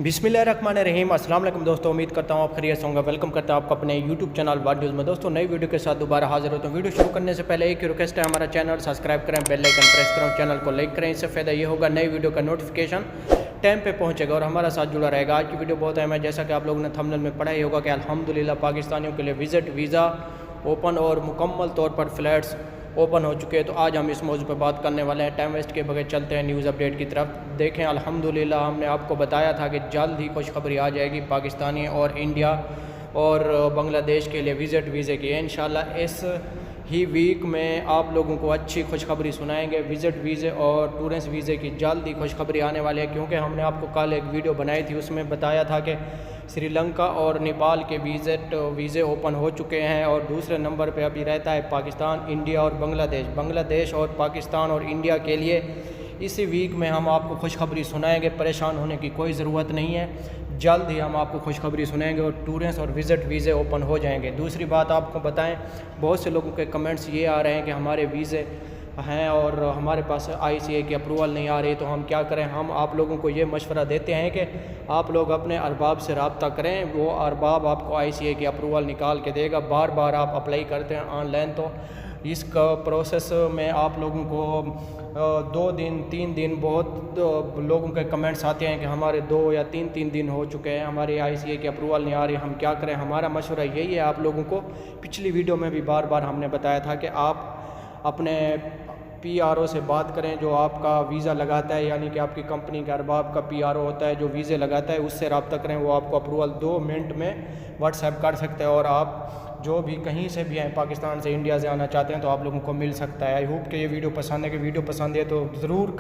बिस्मिल्लाहिर्रहमानिर्रहीम। अस्सलाम वालेकुम दोस्तों, उम्मीद करता हूँ आप खैरियत से होंगे। वेलकम करता हूँ आपको अपने यूट्यूब चैनल वीडियोज़ में। दोस्तों नई वीडियो के साथ दोबारा हाजिर होता हूँ। वीडियो शुरू करने से पहले एक ही रिक्वेस्ट है, हमारा चैनल सब्सक्राइब करें, बेल आइकन प्रेस करें, चैनल को लाइक करें। इससे फ़ायदा ये होगा नई वीडियो का नोटिफिकेशन टाइम पे पहुँचेगा और हमारा साथ जुड़ा रहेगा। आज की वीडियो बहुत अहम है, जैसा कि आप लोगों ने थंबनेल में पढ़ा ही होगा कि अल्हम्दुलिल्लाह पाकिस्तानियों के लिए विज़िट वीज़ा ओपन और मुकम्मल तौर पर फ़्लैट्स ओपन हो चुके हैं। तो आज हम इस मौजू पर बात करने वाले हैं। टाइम वेस्ट के बगैर चलते हैं न्यूज़ अपडेट की तरफ। देखें, अल्हम्दुलिल्लाह हमने आपको बताया था कि जल्द ही खुशखबरी आ जाएगी पाकिस्तानी और इंडिया और बांग्लादेश के लिए विज़िट वीज़े की। इंशाल्लाह इस ही वीक में आप लोगों को अच्छी खुशखबरी सुनाएंगे। विज़िट वीज़े और टूरिस्ट वीज़े की जल्द ही खुशखबरी आने वाली है, क्योंकि हमने आपको कल एक वीडियो बनाई थी, उसमें बताया था कि श्रीलंका और नेपाल के वीज़े ओपन हो चुके हैं और दूसरे नंबर पे अभी रहता है पाकिस्तान, इंडिया और बांग्लादेश और पाकिस्तान और इंडिया के लिए इसी वीक में हम आपको खुशखबरी सुनाएंगे। परेशान होने की कोई ज़रूरत नहीं है, जल्द ही हम आपको खुशखबरी सुनाएंगे और टूरिस्ट और विज़िट वीज़े ओपन हो जाएंगे। दूसरी बात आपको बताएं, बहुत से लोगों के कमेंट्स ये आ रहे हैं कि हमारे वीज़े हैं और हमारे पास ICA की अप्रूवल नहीं आ रही, तो हम क्या करें। हम आप लोगों को ये मशवरा देते हैं कि आप लोग अपने अरबाब से रब्ता करें, वो अरबाब आपको ICA की अप्रूवल निकाल के देगा। बार बार आप अप्लाई करते हैं ऑनलाइन, तो इस प्रोसेस में आप लोगों को 2 दिन 3 दिन बहुत लोगों के कमेंट्स आते हैं कि हमारे 2 या 3 दिन हो चुके हैं, हमारी ICA की अप्रूवल नहीं आ रही, हम क्या करें। हमारा मशवरा यही है आप लोगों को, पिछली वीडियो में भी बार बार हमने बताया था कि आप अपने PRO से बात करें, जो आपका वीज़ा लगाता है, यानी कि आपकी कंपनी के अरबाब का PRO होता है जो वीज़े लगाता है, उससे रब्ता करें। वो आपको अप्रूवल 2 मिनट में व्हाट्सएप कर सकते हैं और आप जो भी कहीं से भी हैं, पाकिस्तान से इंडिया से आना चाहते हैं, तो आप लोगों को मिल सकता है। आई होप कि ये वीडियो पसंद है। कि वीडियो पसंद है तो ज़रूर